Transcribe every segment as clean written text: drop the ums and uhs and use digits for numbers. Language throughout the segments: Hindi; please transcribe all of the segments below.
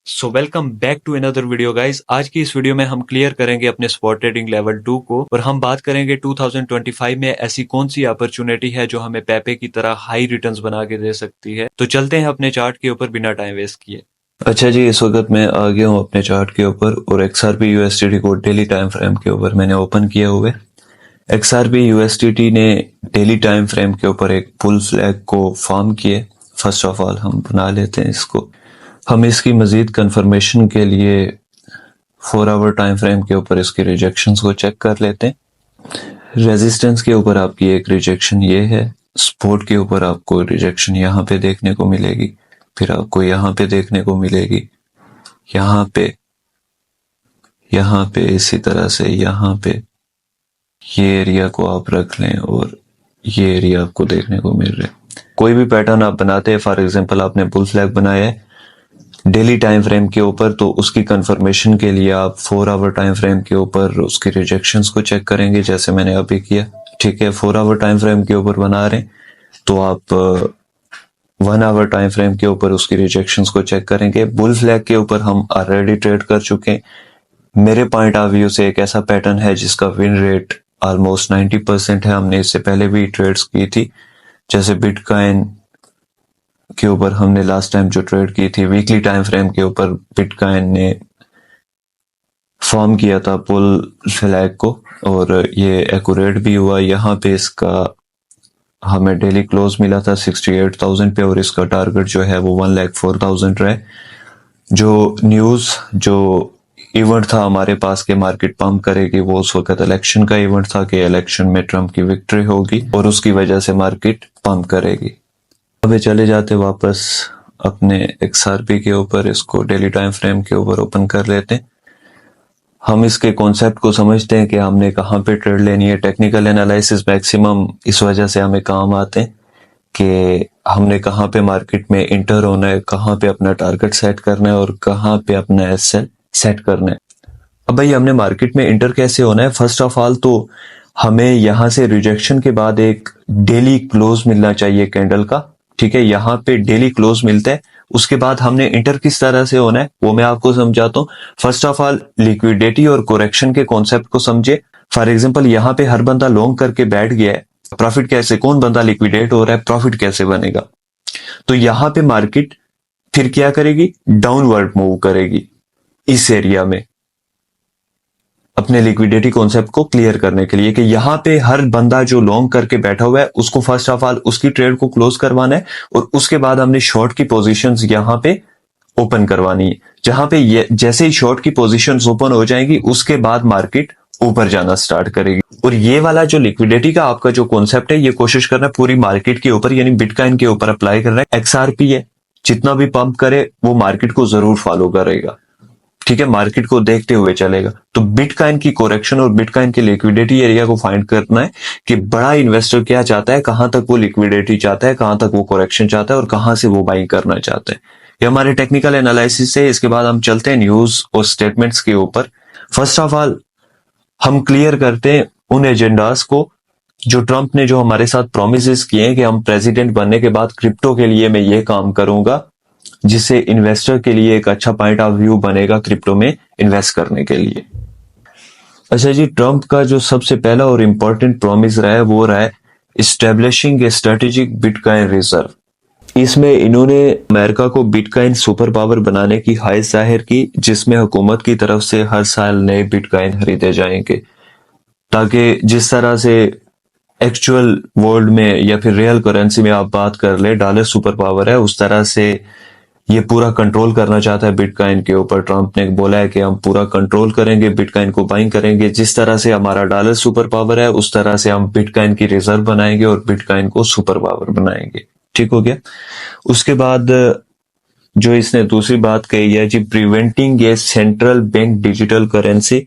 So welcome back to another video guys. आज की इस वीडियो में हम क्लियर करेंगे अपने स्पॉट ट्रेडिंग लेवल 2 को और हम बात करेंगे 2025 में ऐसी कौन सी अपॉर्चुनिटी है जो हमें पेपे की तरह हाई रिटर्न्स बना के दे सकती है। तो चलते हैं अपने चार्ट के ऊपर बिना टाइम वेस्ट किए। अच्छा जी, इस वक्त मैं आ गया हूँ अपने चार्ट के ऊपर और XRP USDT को डेली टाइम फ्रेम के ऊपर मैंने ओपन किया हुआ है। XRP USDT ने डेली टाइम फ्रेम के ऊपर एक फुल फ्लैग को फॉर्म किए। फर्स्ट ऑफ ऑल हम बना लेते हैं इसको। हम इसकी मजीद कंफर्मेशन के लिए 4 आवर टाइम फ्रेम के ऊपर इसके रिजेक्शंस को चेक कर लेते हैं। रेजिस्टेंस के ऊपर आपकी एक रिजेक्शन ये है, सपोर्ट के ऊपर आपको रिजेक्शन यहाँ पे देखने को मिलेगी, फिर आपको यहाँ पे देखने को मिलेगी, यहाँ पे इसी तरह से यहाँ पे ये एरिया को आप रख लें और ये एरिया आपको देखने को मिल रहा है। कोई भी पैटर्न आप बनाते हैं, फॉर एग्जांपल आपने बुल फ्लैग बनाया है डेली टाइम फ्रेम के ऊपर, तो उसकी कंफर्मेशन के लिए आप 4 आवर टाइम फ्रेम के ऊपर उसकी रिजेक्शंस को चेक करेंगे, जैसे मैंने अभी किया। ठीक है, 4 आवर टाइम फ्रेम के ऊपर बना रहे हैं तो आप 1 आवर टाइम फ्रेम के ऊपर उसकी रिजेक्शंस को चेक करेंगे। बुल फ्लैग के ऊपर हम ऑलरेडी ट्रेड कर चुके हैं। मेरे पॉइंट ऑफ व्यू से एक ऐसा पैटर्न है जिसका विन रेट ऑलमोस्ट 90% है। हमने इससे पहले भी ट्रेड्स की थी, जैसे बिटकॉइन के ऊपर हमने लास्ट टाइम जो ट्रेड की थी वीकली टाइम फ्रेम के ऊपर, बिटकॉइन ने फॉर्म किया था बुल फ्लैग को और ये एक्यूरेट भी हुआ। यहाँ पे इसका हमें डेली क्लोज मिला था 68,000 पे और इसका टारगेट जो है वो 1,04,000 रहे। जो न्यूज जो इवेंट था हमारे पास के मार्केट पंप करेगी, वो उस वक्त इलेक्शन का इवेंट था कि इलेक्शन में ट्रम्प की विक्ट्री होगी और उसकी वजह से मार्केट पंप करेगी। अभी चले जाते वापस अपने XRP के ऊपर, इसको डेली टाइम फ्रेम के ऊपर ओपन कर लेते हैं। हम इसके कॉन्सेप्ट को समझते हैं कि हमने कहाँ पे ट्रेड लेनी है। टेक्निकल एनालिसिस मैक्सिमम इस वजह से हमें काम आते हैं कि हमने कहाँ पे मार्केट में इंटर होना है, कहाँ पे अपना टारगेट सेट करना है और कहाँ पे अपना एसएल सेट करना है। अब भाई हमने मार्केट में इंटर कैसे होना है? फर्स्ट ऑफ ऑल तो हमें यहाँ से रिजेक्शन के बाद एक डेली क्लोज मिलना चाहिए कैंडल का। ठीक है, यहाँ पे डेली क्लोज मिलता है। उसके बाद हमने इंटर किस तरह से होना है वो मैं आपको समझाता हूँ। फर्स्ट ऑफ ऑल लिक्विडिटी और कोरेक्शन के कॉन्सेप्ट को समझे। फॉर एग्जांपल यहाँ पे हर बंदा लॉन्ग करके बैठ गया है, प्रॉफिट कैसे, कौन बंदा लिक्विडेट हो रहा है, प्रॉफिट कैसे बनेगा? तो यहाँ पे मार्केट फिर क्या करेगी? डाउनवर्ड मूव करेगी इस एरिया में, अपने लिक्विडिटी कॉन्सेप्ट को क्लियर करने के लिए कि यहाँ पे हर बंदा जो लॉन्ग करके बैठा हुआ है उसको फर्स्ट ऑफ ऑल उसकी ट्रेड को क्लोज करवाना है और उसके बाद हमने शॉर्ट की पोजीशंस यहाँ पे ओपन करवानी है। जहां पे जैसे ही शॉर्ट की पोजीशंस ओपन हो जाएंगी उसके बाद मार्केट ऊपर जाना स्टार्ट करेगी। और ये वाला जो लिक्विडिटी का आपका जो कॉन्सेप्ट है, ये कोशिश करना पूरी मार्केट के ऊपर यानी बिटकॉइन के ऊपर अप्लाई करना है। XRP है, जितना भी पंप करे वो मार्केट को जरूर फॉलो करेगा। ठीक है, मार्केट को देखते हुए चलेगा। तो बिटकॉइन की कोरेक्शन और बिटकॉइन के लिक्विडिटी एरिया को फाइंड करना है कि बड़ा इन्वेस्टर क्या चाहता है, कहां तक वो लिक्विडिटी चाहता है, कहां तक वो कोरेक्शन चाहता है और कहां से वो बाइंग करना चाहता है। ये हमारे टेक्निकल एनालिसिस है। इसके बाद हम चलते हैं न्यूज और स्टेटमेंट्स के ऊपर। फर्स्ट ऑफ ऑल हम क्लियर करते हैं उन एजेंडास को जो ट्रंप ने जो हमारे साथ प्रोमिस किए हैं कि हम प्रेसिडेंट बनने के बाद क्रिप्टो के लिए मैं ये काम करूंगा, जिससे इन्वेस्टर के लिए एक अच्छा पॉइंट ऑफ व्यू बनेगा क्रिप्टो में इन्वेस्ट करने के लिए। अच्छा जी, ट्रंप का जो सबसे पहला और इंपॉर्टेंट प्रॉमिस रहा है वो रहा है एस्टेब्लिशिंग ए स्ट्रेटेजिक बिटकॉइन रिजर्व। इसमें इन्होंने अमेरिका को बिटकॉइन सुपर पावर बनाने की ख्वाहिश जाहिर की, जिसमें हुकूमत की तरफ से हर साल नए बिटकॉइन खरीदे जाएंगे, ताकि जिस तरह से एक्चुअल वर्ल्ड में या फिर रियल करेंसी में आप बात कर ले, डॉलर सुपर पावर है, उस तरह से ये पूरा कंट्रोल करना चाहता है बिटकॉइन के ऊपर। ट्रंप ने बोला है कि हम पूरा कंट्रोल करेंगे, बिटकॉइन को बाइंग करेंगे। जिस तरह से हमारा डॉलर सुपर पावर है उस तरह से हम बिटकॉइन की रिजर्व बनाएंगे और बिटकॉइन को सुपर पावर बनाएंगे। ठीक हो गया। उसके बाद जो इसने दूसरी बात कही है जी, प्रिवेंटिंग ए सेंट्रल बैंक डिजिटल करेंसी।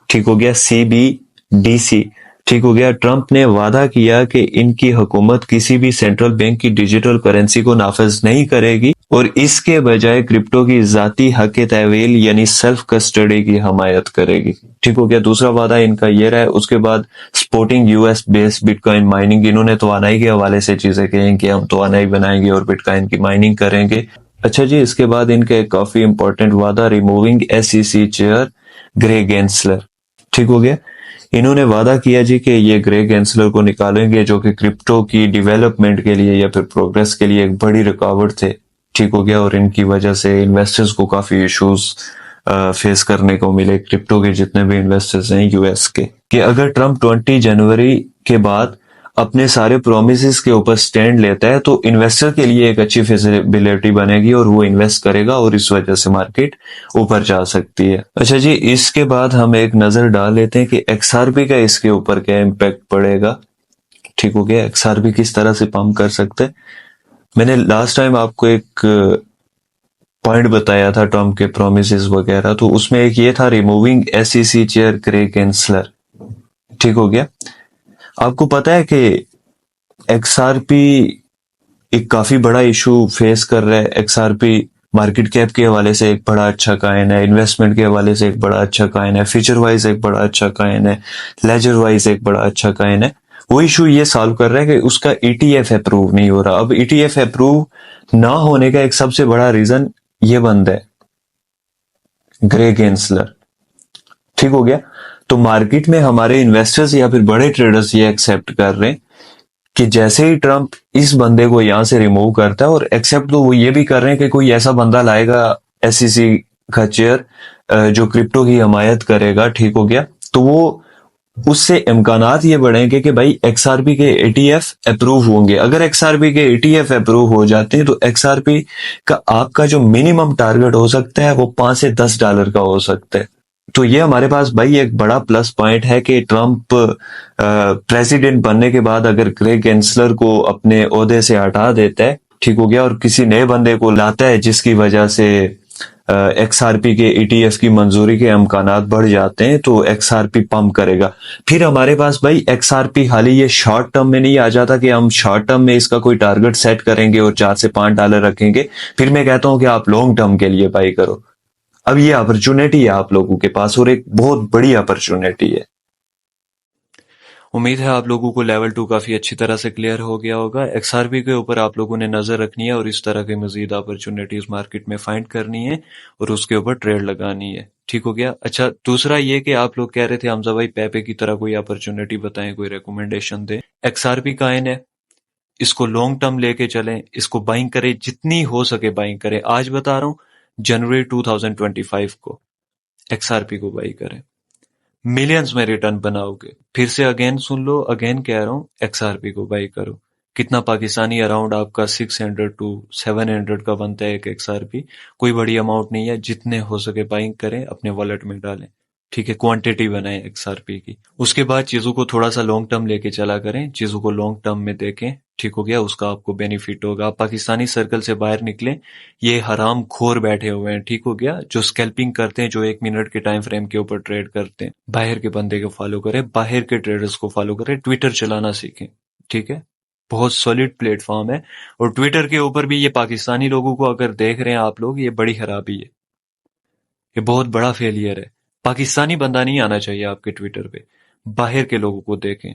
ठीक हो गया, CBDC। ठीक हो गया। ट्रंप ने वादा किया कि इनकी हुकूमत किसी भी सेंट्रल बैंक की डिजिटल करेंसी को नाफिज नहीं करेगी और इसके बजाय क्रिप्टो की जाती हक तहवील यानी सेल्फ कस्टडी की हमायत करेगी। ठीक हो गया, दूसरा वादा इनका ये रहा है। उसके बाद supporting US based bitcoin mining. इन्होंने तवानाई के हवाले से चीजें कही कि हम तवानाई बनाएंगे और बिटकॉइन की माइनिंग करेंगे। अच्छा जी, इसके बाद इनका एक काफी इंपॉर्टेंट वादा, removing SEC chair grey Gensler. ठीक हो गया। इन्होंने वादा किया जी कि ये ग्रे गेंसलर को निकालेंगे, जो कि क्रिप्टो की डेवलपमेंट के लिए या फिर प्रोग्रेस के लिए एक बड़ी रुकावट थे। ठीक हो गया। और इनकी वजह से इन्वेस्टर्स को काफी इश्यूज फेस करने को मिले, क्रिप्टो के जितने भी इन्वेस्टर्स हैं यूएस के, कि अगर ट्रम्प 20 जनवरी के बाद अपने सारे प्रोमिस के ऊपर स्टैंड लेता है तो इन्वेस्टर के लिए एक अच्छी फिजिबिलिटी बनेगी और वो इन्वेस्ट करेगा और इस वजह से मार्केट ऊपर जा सकती है। अच्छा जी, इसके बाद हम एक नजर डाल लेते हैं कि एक्सआरपी का इसके ऊपर क्या इम्पैक्ट पड़ेगा। ठीक हो गया। एक्सआरपी किस तरह से पंप कर सकते हैं। मैंने लास्ट टाइम आपको एक पॉइंट बताया था ट्रम्प के प्रोमिस वगैरह, तो उसमें एक ये था, removing SEC chair grey Gensler. ठीक हो गया। आपको पता है कि एक्सआरपी एक काफी बड़ा इशू फेस कर रहा है। एक्सआरपी मार्केट कैप के हवाले से एक बड़ा अच्छा कॉइन है, इन्वेस्टमेंट के हवाले से एक बड़ा अच्छा कॉइन है, फीचर वाइज एक बड़ा अच्छा कॉइन है, लेजर वाइज एक बड़ा अच्छा कॉइन है। वो इशू ये सॉल्व कर रहा है कि उसका ईटीएफ अप्रूव नहीं हो रहा। अब ईटीएफ अप्रूव ना होने का एक सबसे बड़ा रीजन ये बंद है, ग्रे गेंसलर। ठीक हो गया। तो मार्केट में हमारे इन्वेस्टर्स या फिर बड़े ट्रेडर्स ये एक्सेप्ट कर रहे हैं कि जैसे ही ट्रम्प इस बंदे को यहां से रिमूव करता है, और एक्सेप्ट तो वो ये भी कर रहे हैं कि कोई ऐसा बंदा लाएगा एसईसी का चेयर जो क्रिप्टो की हमायत करेगा। ठीक हो गया। तो वो उससे इम्कानात ये बढ़ेंगे कि भाई एक्सआरपी के एटीएफ अप्रूव होंगे। अगर एक्सआरपी के एटीएफ अप्रूव हो जाते हैं तो एक्सआरपी का आपका जो मिनिमम टारगेट हो सकता है वो $5 से $10 का हो सकता है। तो ये हमारे पास भाई एक बड़ा प्लस पॉइंट है कि ट्रम्प प्रेसिडेंट बनने के बाद अगर ग्रेग गेंसलर को अपने ओहदे से हटा देता है, ठीक हो गया, और किसी नए बंदे को लाता है जिसकी वजह से एक्सआरपी के ईटीएफ की मंजूरी के इम्कानात बढ़ जाते हैं, तो एक्सआरपी पंप करेगा। फिर हमारे पास भाई एक्सआरपी खाली ये शॉर्ट टर्म में नहीं आ जाता कि हम शॉर्ट टर्म में इसका कोई टारगेट सेट करेंगे और $4 से $5 रखेंगे, फिर मैं कहता हूं कि आप लॉन्ग टर्म के लिए बाई करो। अब ये अपॉर्चुनिटी है आप लोगों के पास, और एक बहुत बड़ी अपॉर्चुनिटी है। उम्मीद है आप लोगों को लेवल 2 काफी अच्छी तरह से क्लियर हो गया होगा। एक्सआरपी के ऊपर आप लोगों ने नजर रखनी है और इस तरह की मजीद अपॉर्चुनिटीज मार्केट में फाइंड करनी है और उसके ऊपर ट्रेड लगानी है। ठीक हो गया। अच्छा, दूसरा ये कि आप लोग कह रहे थे हमजा भाई पेपे की तरह कोई अपॉर्चुनिटी बताएं, कोई रिकमेंडेशन दें। एक्सआरपी का है, इसको लॉन्ग टर्म लेके चलें, इसको बाइंग करें, जितनी हो सके बाइंग करें। आज बता रहा हूं, जनवरी 2025 को एक्सआरपी को बाई करें, मिलियंस में रिटर्न बनाओगे। फिर से अगेन सुन लो, अगेन कह रहा हूं, एक्सआरपी को बाई करो। कितना पाकिस्तानी, अराउंड आपका 600 टू 700 का बनता है एक एक्सआरपी। कोई बड़ी अमाउंट नहीं है, जितने हो सके बाइंग करें, अपने वॉलेट में डालें। ठीक है, क्वांटिटी बनाएं एक्सआरपी की। उसके बाद चीजों को थोड़ा सा लॉन्ग टर्म लेके चला करें, चीजों को लॉन्ग टर्म में देखें। ठीक हो गया। उसका आपको बेनिफिट होगा। आप पाकिस्तानी सर्कल से बाहर निकलें, ये हराम खोर बैठे हुए हैं। ठीक हो गया। जो स्कैल्पिंग करते हैं, जो 1 मिनट के टाइम फ्रेम के ऊपर ट्रेड करते हैं, बाहर के बंदे को फॉलो करें, बाहर के ट्रेडर्स को फॉलो करें, ट्विटर चलाना सीखें। ठीक है, बहुत सॉलिड प्लेटफॉर्म है। और ट्विटर के ऊपर भी ये पाकिस्तानी लोगों को अगर देख रहे हैं आप लोग, ये बड़ी खराबी है, ये बहुत बड़ा फेलियर है। पाकिस्तानी बंदा नहीं आना चाहिए आपके ट्विटर पे, बाहर के लोगों को देखें।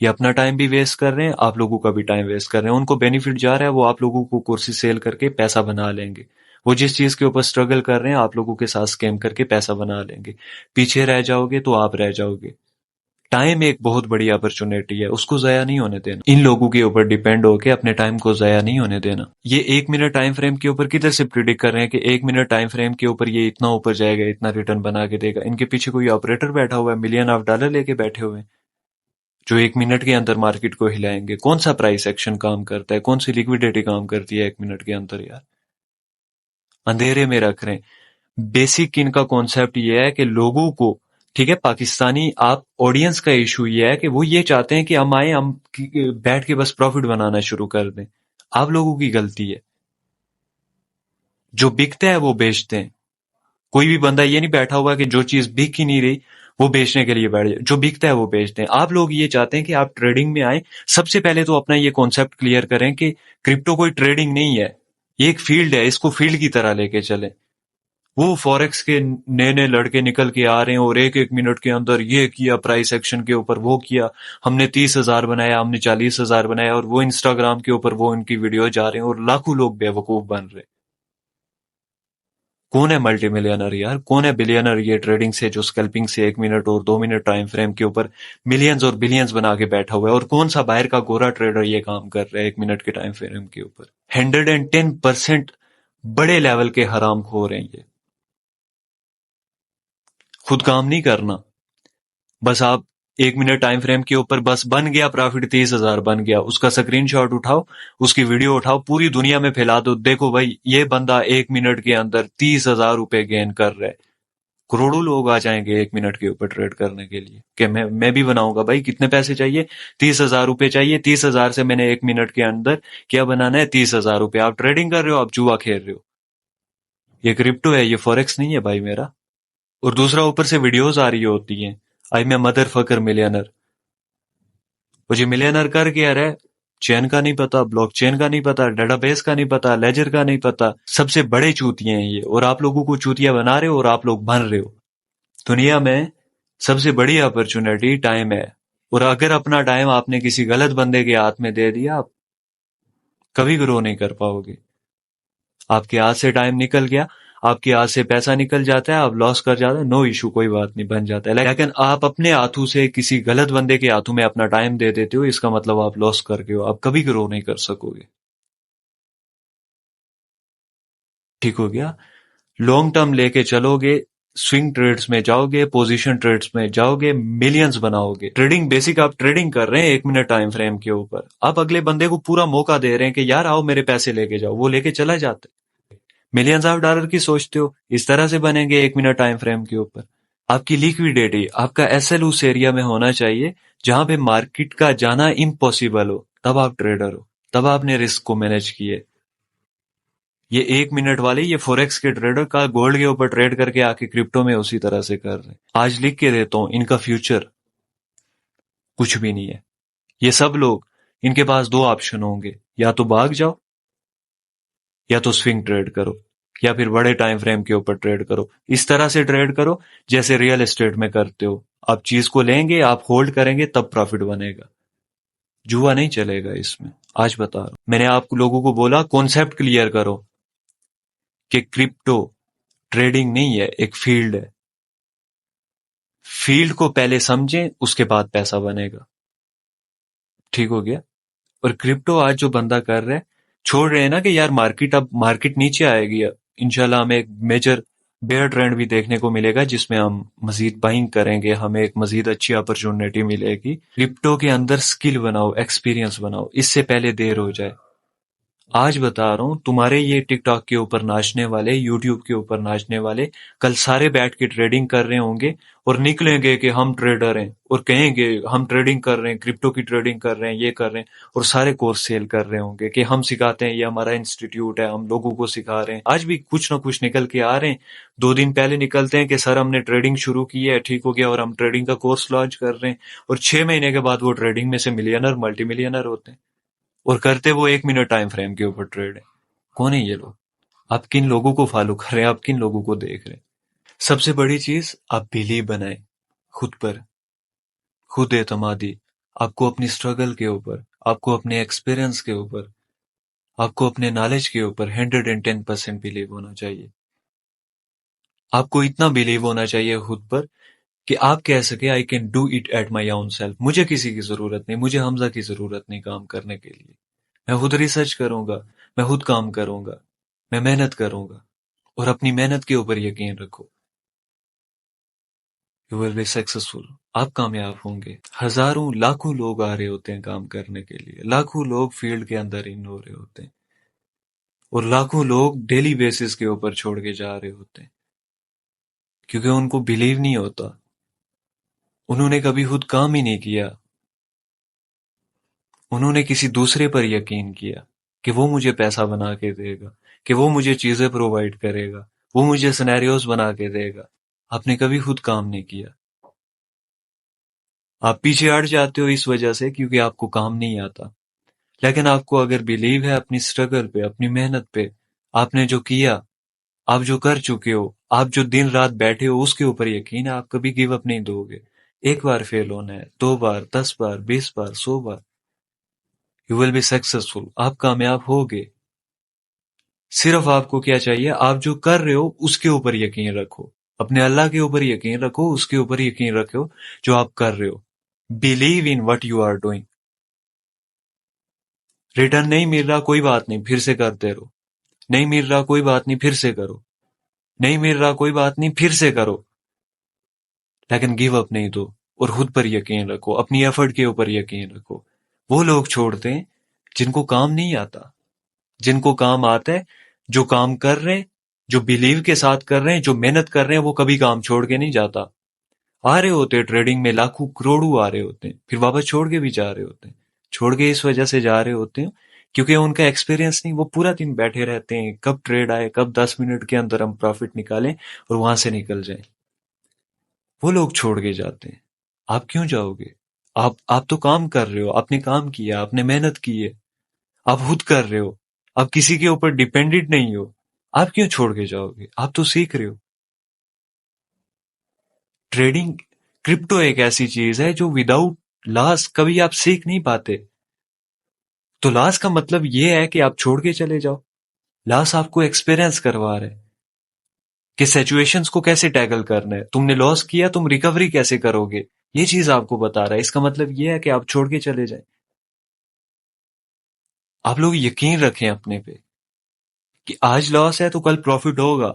ये अपना टाइम भी वेस्ट कर रहे हैं, आप लोगों का भी टाइम वेस्ट कर रहे हैं। उनको बेनिफिट जा रहा है, वो आप लोगों को कुर्सी सेल करके पैसा बना लेंगे। वो जिस चीज के ऊपर स्ट्रगल कर रहे हैं, आप लोगों के साथ स्कैम करके पैसा बना लेंगे। पीछे रह जाओगे तो आप रह जाओगे। टाइम एक बहुत बड़ी अपॉर्चुनिटी है, उसको जया नहीं होने देना। इन लोगों के ऊपर डिपेंड होके अपने टाइम को जया नहीं होने देना। ये 1 मिनट टाइम फ्रेम के ऊपर किधर से प्रिडिक्ट कर रहे हैं कि 1 मिनट टाइम फ्रेम के ऊपर ये इतना ऊपर जाएगा, इतना रिटर्न बना के देगा। इनके पीछे कोई ऑपरेटर बैठा हुआ है, मिलियन ऑफ डॉलर लेके बैठे हुए हैं, जो 1 मिनट के अंदर मार्केट को हिलाएंगे। कौन सा प्राइस एक्शन काम करता है, कौन सी लिक्विडिटी काम करती है 1 मिनट के अंदर यार। अंधेरे में रख रहे हैं। बेसिक इनका कॉन्सेप्ट ये है कि लोगों को, ठीक है, पाकिस्तानी आप ऑडियंस का इशू ये है कि वो ये चाहते हैं कि हम आए, हम बैठ के बस प्रॉफिट बनाना शुरू कर दें। आप लोगों की गलती है। जो बिकता है वो बेचते हैं। कोई भी बंदा ये नहीं बैठा हुआ कि जो चीज बिक ही नहीं रही वो बेचने के लिए बैठ जाए। जो बिकता है वो बेचते हैं। आप लोग ये चाहते हैं कि आप ट्रेडिंग में आए। सबसे पहले तो अपना ये कॉन्सेप्ट क्लियर करें कि क्रिप्टो कोई ट्रेडिंग नहीं है, ये एक फील्ड है। इसको फील्ड की तरह लेके चले। वो फॉरेक्स के नए नए लड़के निकल के आ रहे हैं और एक एक मिनट के अंदर ये किया, प्राइस एक्शन के ऊपर वो किया, हमने 30,000 बनाया, हमने 40,000 बनाया, और वो इंस्टाग्राम के ऊपर वो इनकी वीडियो जा रहे हैं और लाखों लोग बेवकूफ बन रहे हैं। कौन है मल्टी मिलियनर यार, कौन है बिलियनर ये ट्रेडिंग से, जो स्कैल्पिंग से 1 मिनट और 2 मिनट टाइम फ्रेम के ऊपर मिलियंस और बिलियंस बना के बैठा हुआ है? और कौन सा बाहर का गोरा ट्रेडर ये काम कर रहा है 1 मिनट के टाइम फ्रेम के ऊपर? 110% बड़े लेवल के हराम खोर हैं ये। खुद काम नहीं करना, बस आप 1 मिनट टाइम फ्रेम के ऊपर बस बन गया प्रॉफिट 30,000 बन गया, उसका स्क्रीनशॉट उठाओ, उसकी वीडियो उठाओ, पूरी दुनिया में फैला दो, देखो भाई ये बंदा 1 मिनट के अंदर 30,000 रुपए गेन कर रहा है। करोड़ों लोग आ जाएंगे 1 मिनट के ऊपर ट्रेड करने के लिए कि मैं भी बनाऊंगा। भाई कितने पैसे चाहिए? 30,000 रुपए चाहिए। 30,000 से मैंने 1 मिनट के अंदर क्या बनाना है? 30,000 रुपए। आप ट्रेडिंग कर रहे हो, आप जुआ खेल रहे हो। ये क्रिप्टो है, ये फॉरेक्स नहीं है भाई मेरा। और दूसरा ऊपर से वीडियोस आ रही होती हैं, आई मैं मदर फकर मिलियनर। वो जी मिलियनर कर क्या रहा है? चेन का नहीं पता, ब्लॉकचेन का नहीं पता, डेटाबेस का नहीं पता, लेजर का नहीं पता। सबसे बड़े चूतिए हैं ये, और आप लोगों को चूतिया बना रहे हो और आप लोग बन रहे हो। दुनिया में सबसे बड़ी अपॉर्चुनिटी टाइम है, और अगर अपना टाइम आपने किसी गलत बंदे के हाथ में दे दिया, आप कभी ग्रो नहीं कर पाओगे। आपके हाथ से टाइम निकल गया, आपके हाथ से पैसा निकल जाता है, आप लॉस कर जाते हैं, नो इशू, कोई बात नहीं, बन जाता है। लेकिन आप अपने हाथों से किसी गलत बंदे के हाथों में अपना टाइम दे देते हो, इसका मतलब आप लॉस कर गए हो, आप कभी ग्रो नहीं कर सकोगे। ठीक हो गया? लॉन्ग टर्म लेके चलोगे, स्विंग ट्रेड्स में जाओगे, पोजीशन ट्रेड्स में जाओगे, मिलियंस बनाओगे। ट्रेडिंग बेसिक, आप ट्रेडिंग कर रहे हैं 1 मिनट टाइम फ्रेम के ऊपर, आप अगले बंदे को पूरा मौका दे रहे हैं कि यार आओ मेरे पैसे लेके जाओ, वो लेके चला जाता है। मिलियंस ऑफ डॉलर की सोचते हो, इस तरह से बनेंगे 1 मिनट टाइम फ्रेम के ऊपर। आपकी लिक्विडिटी, आपका एसएल उस एरिया में होना चाहिए जहां पे मार्केट का जाना इम्पॉसिबल हो, तब आप ट्रेडर हो, तब आपने रिस्क को मैनेज किए। ये 1 मिनट वाले, ये फोरेक्स के ट्रेडर का गोल्ड के ऊपर ट्रेड करके आके क्रिप्टो में उसी तरह से कर रहे हैं। आज लिख के देता हूं, इनका फ्यूचर कुछ भी नहीं है। ये सब लोग, इनके पास दो ऑप्शन होंगे, या तो भाग जाओ, या तो स्विंग ट्रेड करो, या फिर बड़े टाइम फ्रेम के ऊपर ट्रेड करो। इस तरह से ट्रेड करो जैसे रियल एस्टेट में करते हो। आप चीज को लेंगे, आप होल्ड करेंगे, तब प्रॉफिट बनेगा। जुआ नहीं चलेगा इसमें, आज बता रहा हूं। मैंने आप लोगों को बोला कॉन्सेप्ट क्लियर करो कि क्रिप्टो ट्रेडिंग नहीं है, एक फील्ड है। फील्ड को पहले समझें, उसके बाद पैसा बनेगा। ठीक हो गया? और क्रिप्टो आज जो बंदा कर रहा है, छोड़ रहे हैं ना कि यार मार्केट, अब मार्केट नीचे आएगी, इंशाल्लाह हमें एक मेजर बेयर ट्रेंड भी देखने को मिलेगा जिसमें हम मजीद बाइंग करेंगे, हमें एक मजीद अच्छी अपॉर्चुनिटी मिलेगी। क्रिप्टो के अंदर स्किल बनाओ, एक्सपीरियंस बनाओ, इससे पहले देर हो जाए। आज बता रहा हूँ, तुम्हारे ये टिकटॉक के ऊपर नाचने वाले, यूट्यूब के ऊपर नाचने वाले, कल सारे बैठ के ट्रेडिंग कर रहे होंगे और निकलेंगे कि हम ट्रेडर हैं, और कहेंगे हम ट्रेडिंग कर रहे हैं, क्रिप्टो की ट्रेडिंग कर रहे हैं, ये कर रहे हैं, और सारे कोर्स सेल कर रहे होंगे कि हम सिखाते हैं, ये हमारा इंस्टीट्यूट है, हम लोगों को सिखा रहे हैं। आज भी कुछ ना कुछ निकल के आ रहे हैं। 2 दिन पहले निकलते हैं कि सर हमने ट्रेडिंग शुरू की है, ठीक हो गया, और हम ट्रेडिंग का कोर्स लॉन्च कर रहे हैं, और 6 महीने के बाद वो ट्रेडिंग में से मिलियनर, मल्टी मिलियनर होते हैं, और करते वो 1 मिनट टाइम फ्रेम के ऊपर ट्रेड है। कौन है ये लोग? आप किन लोगों को फॉलो कर रहे हैं? आप किन लोगों को देख रहे हैं? सबसे बड़ी चीज, आप बिलीव बनाए खुद पर, खुद एतमादी। आपको अपनी स्ट्रगल के ऊपर, आपको अपने एक्सपीरियंस के ऊपर, आपको अपने नॉलेज के ऊपर 110% बिलीव होना चाहिए। आपको इतना बिलीव होना चाहिए खुद पर कि आप कह सके I can do it at my own self. मुझे किसी की जरूरत नहीं, मुझे हमजा की जरूरत नहीं काम करने के लिए। मैं खुद रिसर्च करूंगा, मैं खुद काम करूंगा, मैं मेहनत करूंगा, और अपनी मेहनत के ऊपर यकीन रखो, यू विल बी सक्सेसफुल। आप कामयाब होंगे। हजारों लाखों लोग आ रहे होते हैं काम करने के लिए, लाखों लोग फील्ड के अंदर इन हो रहे होते हैं, और लाखों लोग डेली बेसिस के ऊपर छोड़ के जा रहे होते हैं, क्योंकि उनको बिलीव नहीं होता। उन्होंने कभी खुद काम ही नहीं किया, उन्होंने किसी दूसरे पर यकीन किया कि वो मुझे पैसा बना के देगा, कि वो मुझे चीजें प्रोवाइड करेगा, वो मुझे सिनेरियोस बना के देगा। आपने कभी खुद काम नहीं किया। आप पीछे हट जाते हो इस वजह से क्योंकि आपको काम नहीं आता। लेकिन आपको अगर बिलीव है अपनी स्ट्रगल पे, अपनी मेहनत पे, आपने जो किया, आप जो कर चुके हो, आप जो दिन रात बैठे हो, उसके ऊपर यकीन है, आप कभी गिव अप नहीं दोगे। एक बार फेल होना है, 2 बार, 10 बार, 20 बार, 100 बार, यू विल बी सक्सेसफुल। आप कामयाब होगे। सिर्फ आपको क्या चाहिए, आप जो कर रहे हो उसके ऊपर यकीन रखो, अपने अल्लाह के ऊपर यकीन रखो, उसके ऊपर यकीन रखो जो आप कर रहे हो। Believe in what you are doing. Return नहीं मिल रहा कोई बात नहीं, फिर से करते रहो। नहीं मिल रहा कोई बात नहीं, फिर से करो। नहीं मिल रहा कोई बात नहीं, फिर से करो। लेकिन गिव अप नहीं दो, और खुद पर यकीन रखो, अपनी एफर्ट के ऊपर यकीन रखो। वो लोग छोड़ते हैं जिनको काम नहीं आता, जिनको काम आता है, जो काम कर रहे हैं, जो बिलीव के साथ कर रहे हैं, जो मेहनत कर रहे हैं, वो कभी काम छोड़ के नहीं जाता। आ रहे होते हैं ट्रेडिंग में, लाखों करोड़ों आ रहे होते हैं, फिर वापस छोड़ के भी जा रहे होते हैं। छोड़ के इस वजह से जा रहे होते हैं क्योंकि उनका एक्सपीरियंस नहीं, वो पूरा दिन बैठे रहते हैं, कब ट्रेड आए, कब 10 मिनट के अंदर हम प्रॉफिट निकालें और वहां से निकल जाएं। वो लोग छोड़ के जाते हैं। आप क्यों जाओगे? आप तो काम कर रहे हो, आपने काम किया, आपने मेहनत की है, आप खुद कर रहे हो, आप किसी के ऊपर डिपेंडेंट नहीं हो। आप क्यों छोड़ के जाओगे? आप तो सीख रहे हो। ट्रेडिंग, क्रिप्टो एक ऐसी चीज है जो विदाउट लॉस कभी आप सीख नहीं पाते। तो लॉस का मतलब ये है कि आप छोड़ के चले जाओ। लॉस आपको एक्सपीरियंस करवा रहे हैं कि सिचुएशंस को कैसे टैकल करना है। तुमने लॉस किया, तुम रिकवरी कैसे करोगे, ये चीज आपको बता रहा है। इसका मतलब ये है कि आप छोड़ के चले जाए। आप लोग यकीन रखें अपने पे कि आज लॉस है तो कल प्रॉफिट होगा।